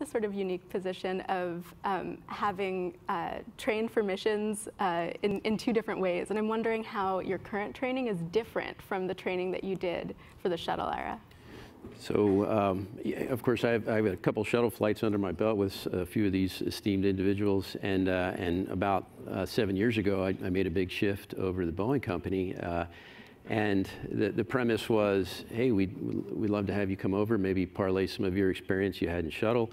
the sort of unique position of having trained for missions in two different ways. And I'm wondering how your current training is different from the training that you did for the shuttle era. So, yeah, of course, I have a couple shuttle flights under my belt with a few of these esteemed individuals. And about 7 years ago, I made a big shift over to the Boeing company. And the premise was, hey, we'd love to have you come over, maybe parlay some of your experience you had in shuttle.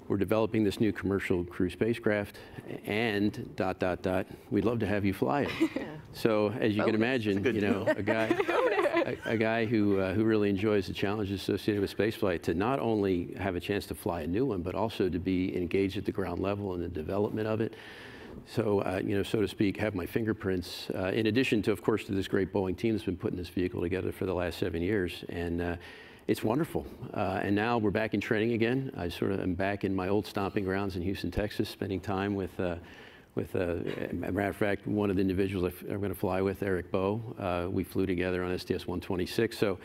We're developing this new commercial crew spacecraft, and ... we'd love to have you fly it. Yeah. So as you can imagine, you know, a guy who really enjoys the challenges associated with spaceflight, to not only have a chance to fly a new one, but also to be engaged at the ground level in the development of it. So, you know, so to speak, have my fingerprints, in addition to, of course, to this great Boeing team that's been putting this vehicle together for the last 7 years. And it's wonderful. And now we're back in training again. I sort of am back in my old stomping grounds in Houston, Texas, spending time with as a matter of fact, one of the individuals I'm going to fly with, Eric Boe. We flew together on STS-126. So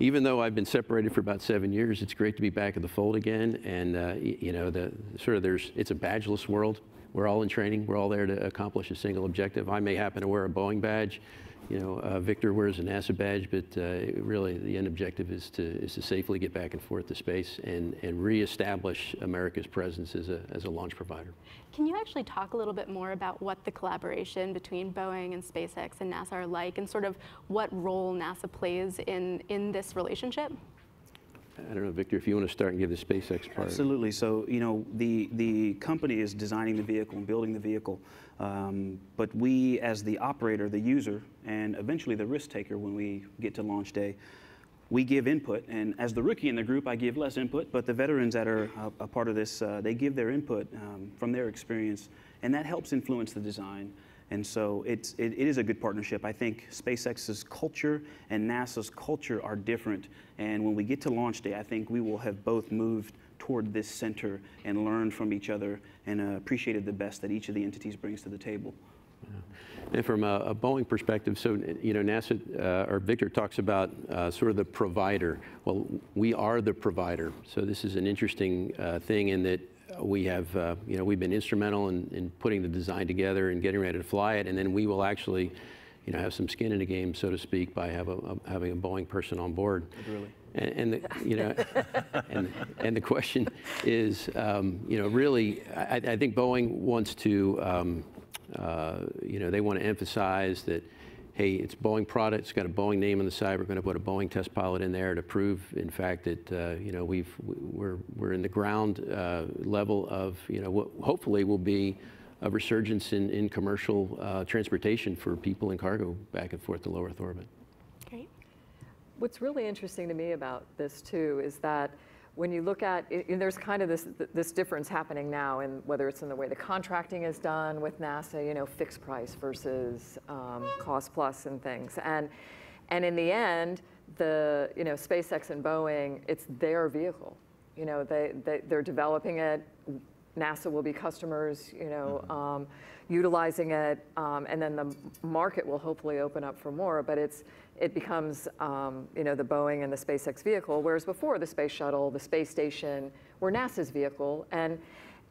even though I've been separated for about 7 years, it's great to be back in the fold again. And, you know, it's a badgeless world. We're all in training. We're all there to accomplish a single objective. I may happen to wear a Boeing badge. You know, Victor wears a NASA badge, but really the end objective is to safely get back and forth to space and reestablish America's presence as a launch provider. Can you actually talk a little bit more about what the collaboration between Boeing and SpaceX and NASA are like, and sort of what role NASA plays in this relationship? I don't know, Victor, if you want to start and give the SpaceX part. Absolutely. So, you know, the company is designing the vehicle and building the vehicle, but we, as the operator, the user, and eventually the risk taker when we get to launch day, we give input. And as the rookie in the group, I give less input, but the veterans that are a part of this, they give their input from their experience, and that helps influence the design. And so it is a good partnership. I think SpaceX's culture and NASA's culture are different. And when we get to launch day, I think we will have both moved toward this center and learned from each other and appreciated the best that each of the entities brings to the table. Yeah. And from a Boeing perspective, so, you know, NASA, or Victor talks about sort of the provider. Well, we are the provider. So this is an interesting thing in that we have, you know, we've been instrumental in putting the design together and getting ready to fly it, and then we will actually, you know, have some skin in the game, so to speak, by having a Boeing person on board. Really? And the, you know, and the question is, you know, really, I think Boeing wants to, you know, they want to emphasize that, hey, it's a Boeing product, it's got a Boeing name on the side, we're going to put a Boeing test pilot in there to prove, in fact, that, you know, we're in the ground level of, you know, what hopefully will be a resurgence in commercial transportation for people and cargo back and forth to low Earth orbit. Great. What's really interesting to me about this, too, is that when you look at it, there's kind of this difference happening now, in whether it's in the way the contracting is done with NASA, you know, fixed price versus cost plus and things, and in the end, you know, SpaceX and Boeing, it's their vehicle. You know, they're developing it. NASA will be customers, you know, utilizing it, and then the market will hopefully open up for more. But it becomes, you know, the Boeing and the SpaceX vehicle, whereas before the space shuttle, the space station were NASA's vehicle. And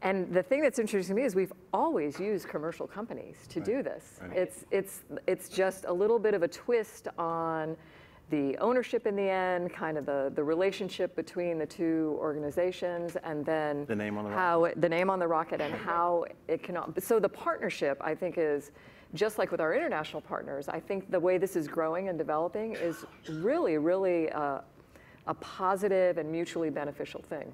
the thing that's interesting to me is we've always used commercial companies to do this. Right. It's just a little bit of a twist on the ownership in the end, kind of the relationship between the two organizations, and then the name on the rocket. The name on the rocket and how it can. So the partnership, I think, is just like with our international partners. I think the way this is growing and developing is really, really a positive and mutually beneficial thing.